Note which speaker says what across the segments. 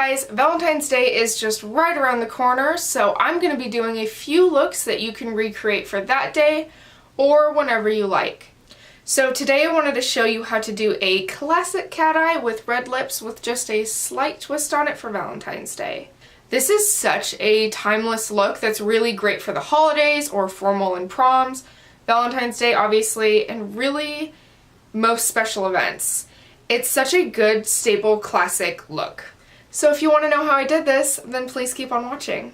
Speaker 1: guys, Valentine's Day is just right around the corner, so I'm going to be doing a few looks that you can recreate for that day or whenever you like. So today I wanted to show you how to do a classic cat eye with red lips with just a slight twist on it for Valentine's Day. This is such a timeless look that's really great for the holidays or formal and proms, Valentine's Day obviously, and really most special events. It's such a good staple classic look. So if you want to know how I did this, then please keep on watching.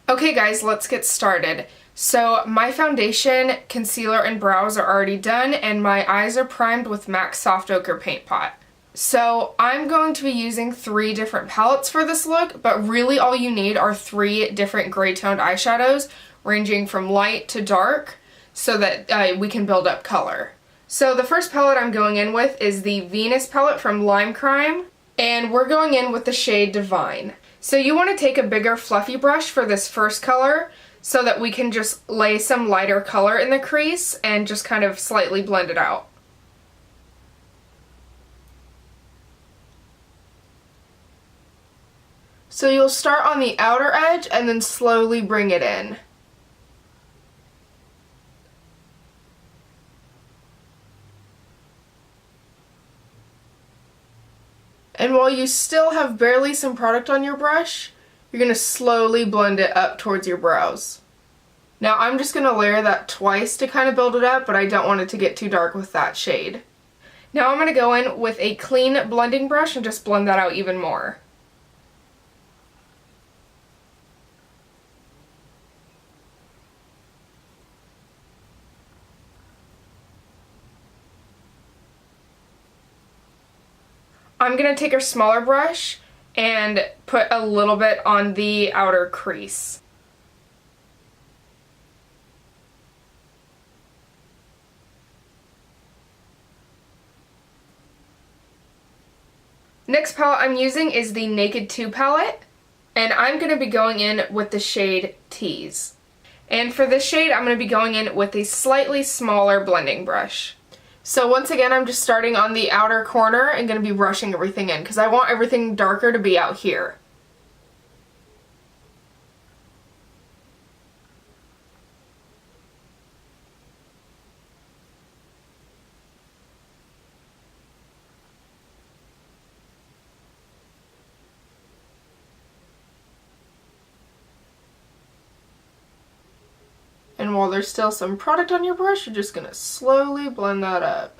Speaker 1: Okay guys, let's get started. So my foundation, concealer, and brows are already done, and my eyes are primed with MAC Soft Ochre Paint Pot. So I'm going to be using 3 different palettes for this look, but really all you need are 3 different gray toned eyeshadows ranging from light to dark so that we can build up color. So the first palette I'm going in with is the Venus palette from LimeCrime, and we're going in with the shade Devine. So you want to take a bigger fluffy brush for this first color so that we can just lay some lighter color in the crease and just kind of slightly blend it out. So you'll start on the outer edge and then slowly bring it in. And while you still have barely some product on your brush, you're going to slowly blend it up towards your brows. Now I'm just going to layer that twice to kind of build it up, but I don't want it to get too dark with that shade. Now I'm going to go in with a clean blending brush and just blend that out even more. I'm going to take a smaller brush and put a little bit on the outer crease. Next palette I'm using is the Naked 2 palette, and I'm going to be going in with the shade Tease. And for this shade I'm going to be going in with a slightly smaller blending brush. So once again, I'm just starting on the outer corner and going to be brushing everything in because I want everything darker to be out here. And while there's still some product on your brush, you're just going to slowly blend that up.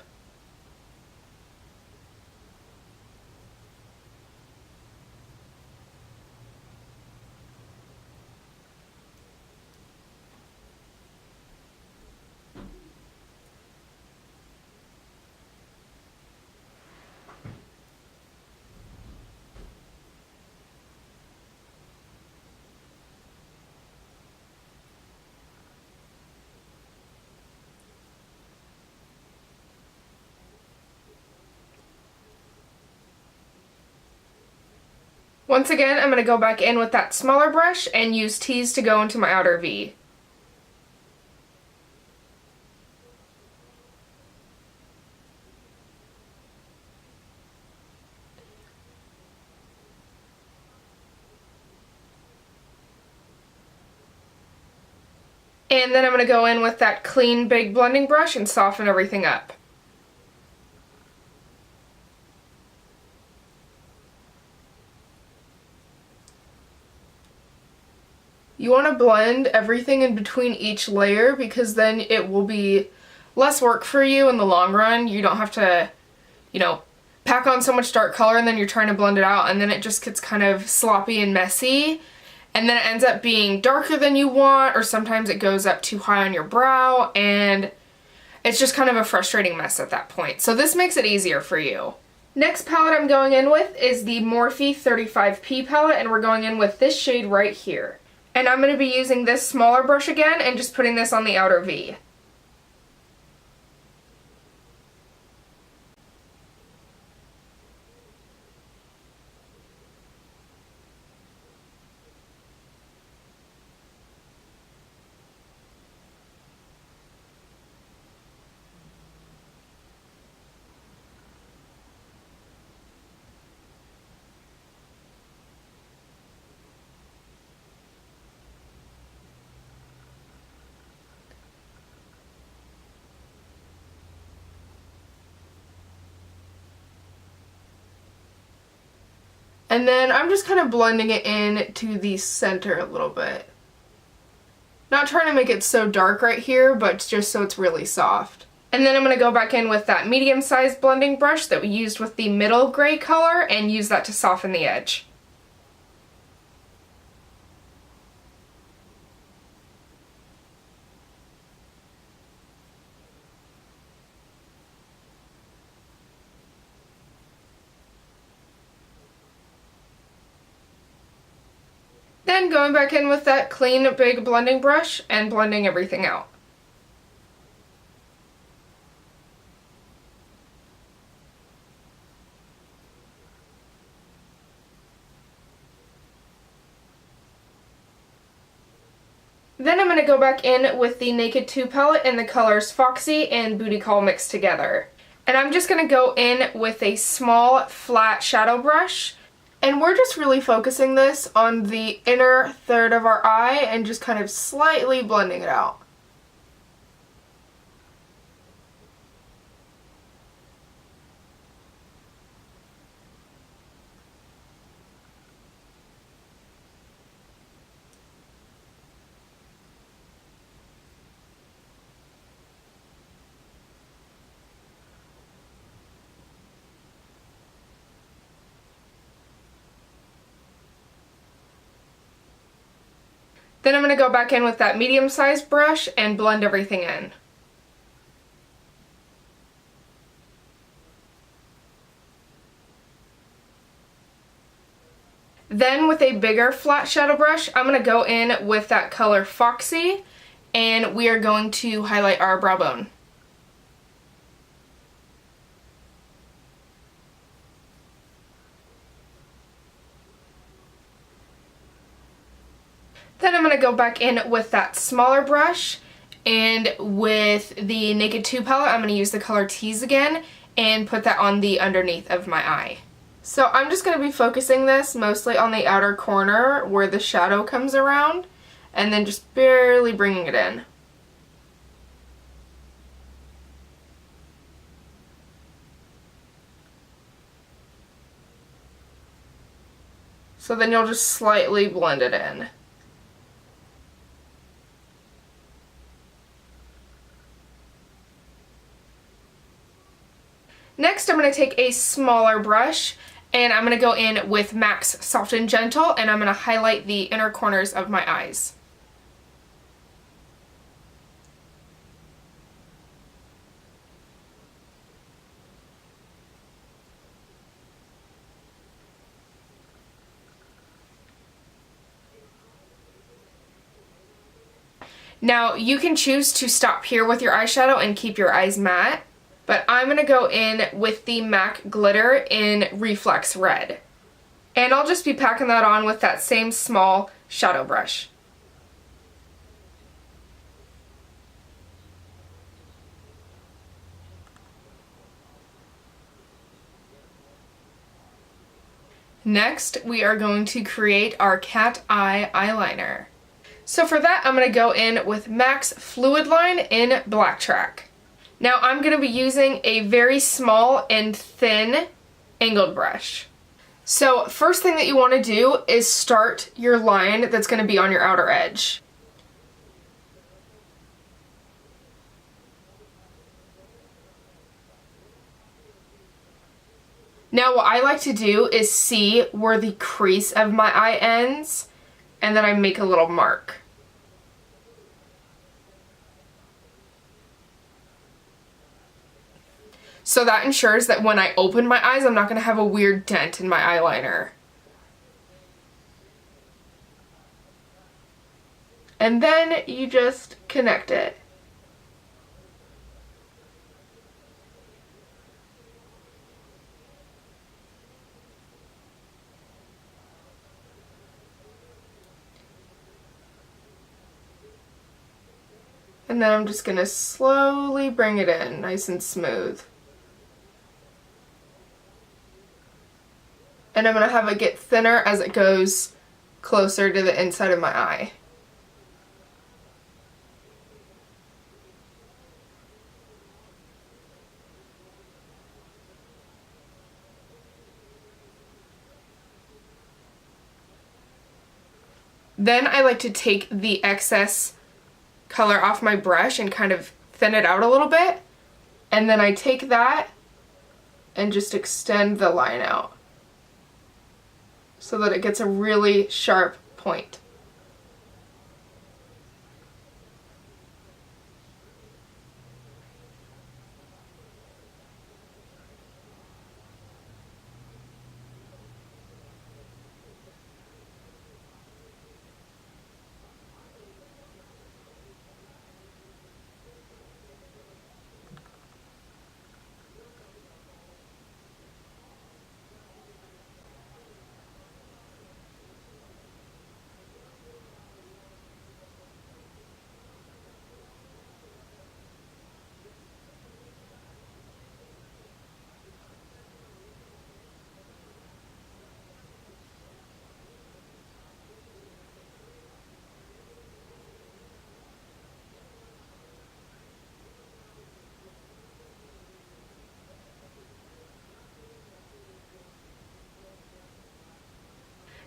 Speaker 1: Once again, I'm going to go back in with that smaller brush and use Tease to go into my outer V. And then I'm going to go in with that clean big blending brush and soften everything up. You want to blend everything in between each layer because then it will be less work for you in the long run. You don't have to, pack on so much dark color and then you're trying to blend it out and then it just gets kind of sloppy and messy. And then it ends up being darker than you want, or sometimes it goes up too high on your brow and it's just kind of a frustrating mess at that point. So this makes it easier for you. Next palette I'm going in with is the Morphe 35P palette, and we're going in with this shade right here. And I'm going to be using this smaller brush again and just putting this on the outer V. And then I'm just kind of blending it in to the center a little bit. Not trying to make it so dark right here, but just so it's really soft. And then I'm going to go back in with that medium-sized blending brush that we used with the middle gray color and use that to soften the edge. Then going back in with that clean big blending brush and blending everything out. Then I'm going to go back in with the Naked 2 palette in the colors Foxy and Bootycall mixed together. And I'm just going to go in with a small flat shadow brush. And we're just really focusing this on the inner third of our eye and just kind of slightly blending it out. Then I'm going to go back in with that medium-sized brush and blend everything in. Then with a bigger flat shadow brush, I'm going to go in with that color Foxy, and we are going to highlight our brow bone. Then I'm going to go back in with that smaller brush, and with the Naked 2 palette I'm going to use the color Tease again and put that on the underneath of my eye. So I'm just going to be focusing this mostly on the outer corner where the shadow comes around, and then just barely bringing it in. So then you'll just slightly blend it in. Next, I'm going to take a smaller brush and I'm going to go in with MAC's Soft and Gentle, and I'm going to highlight the inner corners of my eyes. Now, you can choose to stop here with your eyeshadow and keep your eyes matte, but I'm going to go in with the MAC Glitter in Reflex Red. And I'll just be packing that on with that same small shadow brush. Next, we are going to create our cat eye eyeliner. So for that, I'm going to go in with MAC's Fluidline in Blacktrack. Now I'm going to be using a very small and thin angled brush. So first thing that you want to do is start your line that's going to be on your outer edge. Now what I like to do is see where the crease of my eye ends, and then I make a little mark. So that ensures that when I open my eyes, I'm not going to have a weird dent in my eyeliner. And then you just connect it. And then I'm just going to slowly bring it in, nice and smooth. And I'm going to have it get thinner as it goes closer to the inside of my eye. Then I like to take the excess color off my brush and kind of thin it out a little bit. And then I take that and just extend the line out so that it gets a really sharp point.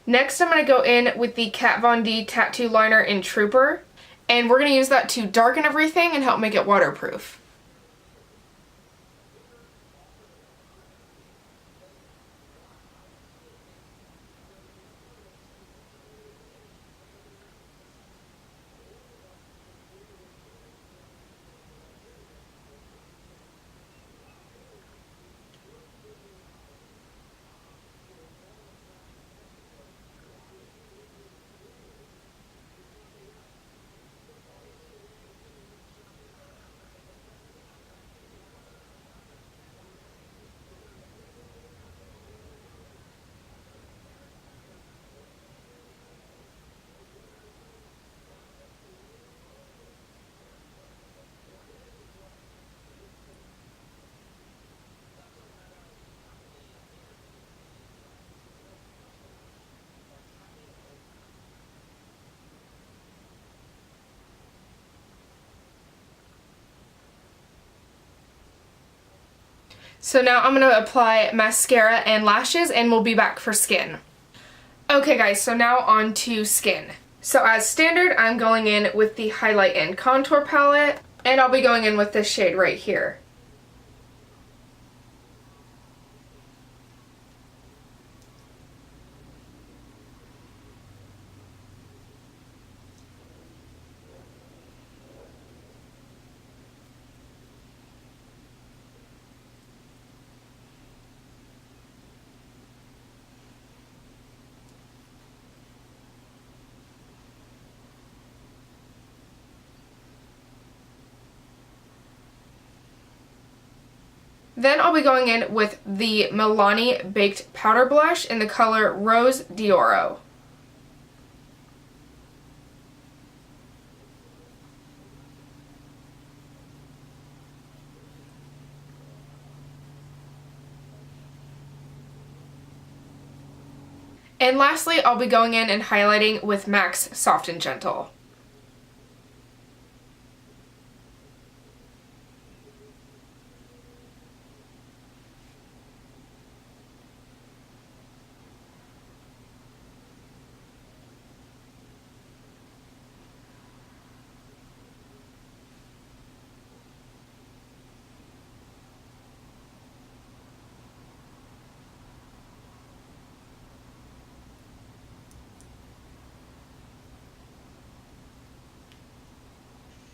Speaker 1: Next, I'm going to go in with the Kat Von D Tattoo Liner in Trooper, and we're going to use that to darken everything and help make it waterproof. So now I'm going to apply mascara and lashes, and we'll be back for skin. Okay guys, so now on to skin. So as standard, I'm going in with the Highlight and Contour palette, and I'll be going in with this shade right here. Then I'll be going in with the MIlani Baked Powder Blush in the color Rose d'Oro. And lastly, I'll be going in and highlighting with MAC's Soft and Gentle.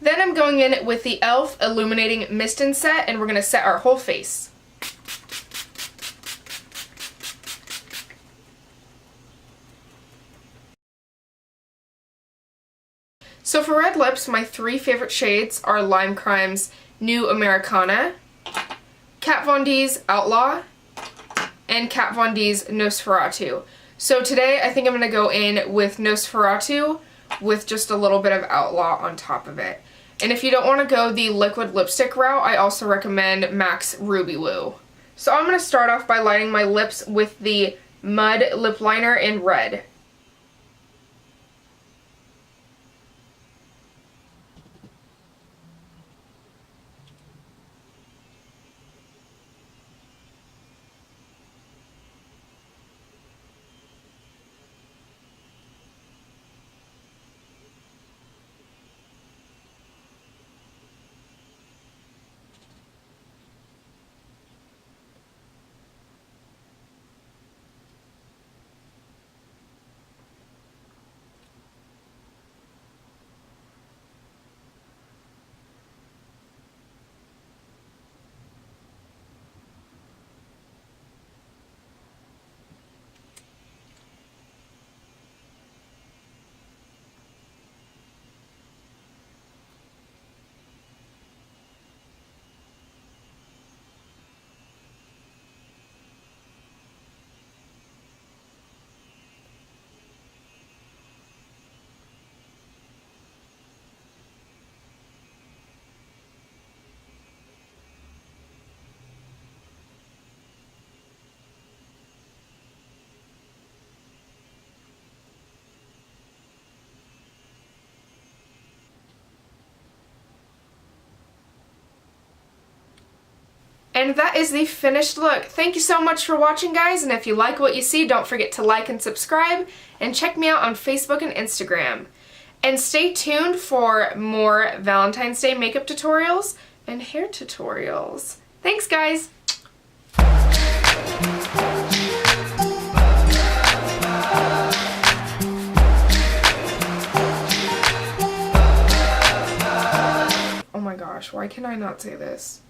Speaker 1: Then I'm going in with the e.l.f. Illuminating Mist and Set, and we're going to set our whole face. So for red lips, my three favorite shades are LimeCrime's New Americana, Kat Von D's Outlaw, and Kat Von D's Nosferatu. So today I think I'm going to go in with Nosferatu with just a little bit of Outlaw on top of it. And if you don't want to go the liquid lipstick route, I also recommend MAC's Ruby Woo. So I'm going to start off by lining my lips with the Mud Lip Liner in red. And that is the finished look. Thank you so much for watching, guys, and if you like what you see, don't forget to like and subscribe, and check me out on Facebook and Instagram. And stay tuned for more Valentine's Day makeup tutorials and hair tutorials. Thanks, guys! Oh my gosh, why can I not say this?